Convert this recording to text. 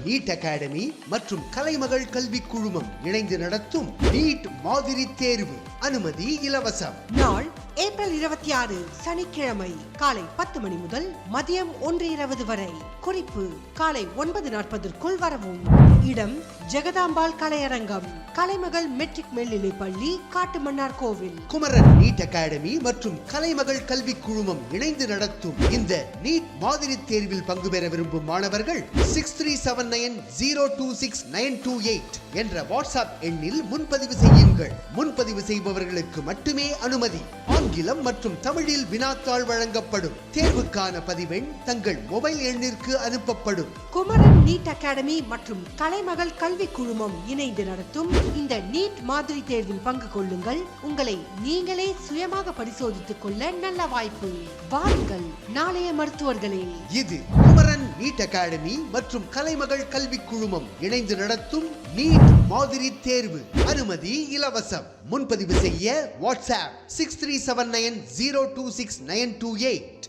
NEET academy மற்றும் கலைமகள் கல்வி குழுமம் இணைந்து நடத்தும் நீட் மாதிரி தேர்வு. அனுமதி இலவசம். நாள் ஏப்ரல் 26 சனிக்கிழமை காலை 10 மணி முதல் மதியம் 1:20 வரை. குறிப்பு: காலை 9:40 வரவும். இடம்: ஜெகதாம்பாள் கலையரங்கம், கலைமகள் மெட்ரிக் மேல்நிலை பள்ளி, காட்டுமன்னார் கோவில். குமரன் நீட் அகாடமி மற்றும் கலைமகள் கல்வி குழுமம் இணைந்து நடத்தும் இந்த நீட் மாதிரி தேர்வில் பங்கு பெற விரும்பும் மாணவர்கள் 6379026928 என்ற வாட்ஸ்அப் எண்ணில் முன்பதிவு செய்யுங்கள். முன்பதிவு செய்பவர்களுக்கு மட்டுமே அனுமதி. ஆங்கிலம் மற்றும் தமிழில் வினாத்தாள் வழங்கப்படும். தேர்வுக்கான பதிவெண் தங்கள் மொபைல் எண்ணிற்கு அனுப்பப்படும். குமரன் நீட் அகாடமி மற்றும் கலைமகள் கல்வி குழுமம் இணைந்து நடத்தும் இந்த நீட் மாதிரி தேர்வில் பங்கு கொள்ளுங்கள். உங்களை நீங்களே சுயமாக பரிசோதித்துக் கொள்ள நல்ல வாய்ப்பு. வாருங்கள் நாளைய மருத்துவர்களே. இது குமரன் நீட் அகாடமி மற்றும் கலைமகள் கல்வி குழுமம் இணைந்து நடத்தும் நீட் மாதிரி தேர்வு. அனுமதி இலவசம். முன்பதிவு செய்ய வாட்ஸ்அப் 6379026928.